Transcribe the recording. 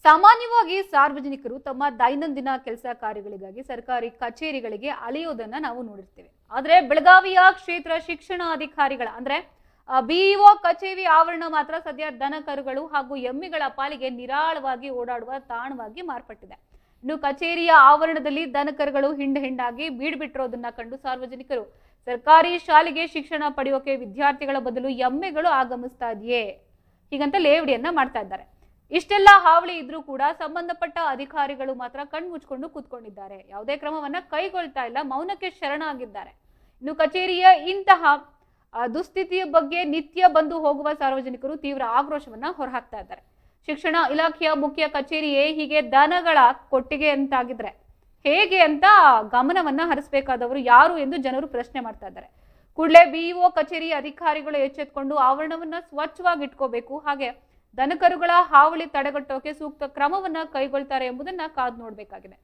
ಸಾಮಾನ್ಯವಾಗಿ ಸಾರ್ವಜನಿಕರು ತಮ್ಮ ದೈನಂದಿನ ಕೆಲಸ ಕಾರ್ಯಗಳಿಗಾಗಿ ಸರ್ಕಾರಿ ಕಚೇರಿಗಳಿಗೆ ಅಲೆಯೋದನ್ನ ನಾವು ನೋಡಿರ್ತೇವೆ. ಆದ್ರೆ ಬೆಳಗಾವಿಯ ಕ್ಷೇತ್ರ ಶಿಕ್ಷಣಾಧಿಕಾರಿಗಳ ಅಂದ್ರೆ ಬಿಇಒ ಕಚೇರಿ ಆವರಣ ಮಾತ್ರ ಸದ್ಯ ದನ ಕರುಗಳು ಹಾಗೂ ಎಮ್ಮೆಗಳ ಪಾಲಿಗೆ ನಿರಾಳವಾಗಿ ಓಡಾಡುವ ತಾಣವಾಗಿ ಮಾರ್ಪಟ್ಟಿದೆ. ಇನ್ನು ಕಚೇರಿಯ ಆವರಣದಲ್ಲಿ ದನ ಕರುಗಳು ಹಿಂಡಾಗಿ ಬೀಡ್ಬಿಟ್ಟಿರೋದನ್ನ ಕಂಡು ಸಾರ್ವಜನಿಕರು ಸರ್ಕಾರಿ ಶಾಲೆಗೆ ಶಿಕ್ಷಣ ಪಡೆಯೋಕೆ ವಿದ್ಯಾರ್ಥಿಗಳ ಬದಲು ಎಮ್ಮೆಗಳು ಆಗಮಿಸ್ತಾ ಇದೆಯೇ ಹೀಗಂತ ಲೇವಡಿಯನ್ನ ಮಾಡ್ತಾ ಇದ್ದಾರೆ. ಇಷ್ಟೆಲ್ಲ ಹಾವಳಿ ಇದ್ರೂ ಕೂಡ ಸಂಬಂಧಪಟ್ಟ ಅಧಿಕಾರಿಗಳು ಮಾತ್ರ ಕಣ್ಮುಚ್ಕೊಂಡು ಕೂತ್ಕೊಂಡಿದ್ದಾರೆ. ಯಾವುದೇ ಕ್ರಮವನ್ನ ಕೈಗೊಳ್ತಾ ಇಲ್ಲ, ಮೌನಕ್ಕೆ ಶರಣಾಗಿದ್ದಾರೆ. ಇನ್ನು ಕಚೇರಿಯ ಇಂತಹ ದುಸ್ಥಿತಿಯ ಬಗ್ಗೆ ನಿತ್ಯ ಬಂದು ಹೋಗುವ ಸಾರ್ವಜನಿಕರು ತೀವ್ರ ಆಕ್ರೋಶವನ್ನ ಹೊರಹಾಕ್ತಾ ಇದ್ದಾರೆ. ಶಿಕ್ಷಣ ಇಲಾಖೆಯ ಮುಖ್ಯ ಕಚೇರಿಯೇ ಹೀಗೆ ದನಗಳ ಕೊಟ್ಟಿಗೆ ಅಂತಾಗಿದ್ರೆ ಹೇಗೆ ಅಂತ ಗಮನವನ್ನ ಹರಿಸಬೇಕಾದವರು ಯಾರು ಎಂದು ಜನರು ಪ್ರಶ್ನೆ ಮಾಡ್ತಾ ಇದ್ದಾರೆ. ಕೂಡಲೇ ಬಿಇಒ ಕಚೇರಿ ಅಧಿಕಾರಿಗಳು ಎಚ್ಚೆತ್ಕೊಂಡು ಆವರಣವನ್ನ ಸ್ವಚ್ಛವಾಗಿ ಇಟ್ಕೋಬೇಕು, ಹಾಗೆ ದನಕರುಗಳ ಹಾವಳಿ ತಡೆಗಟ್ಟೋಕೆ ಸೂಕ್ತ ಕ್ರಮವನ್ನ ಕೈಗೊಳ್ತಾರೆ ಎಂಬುದನ್ನ ಕಾದು ನೋಡಬೇಕಾಗಿದೆ.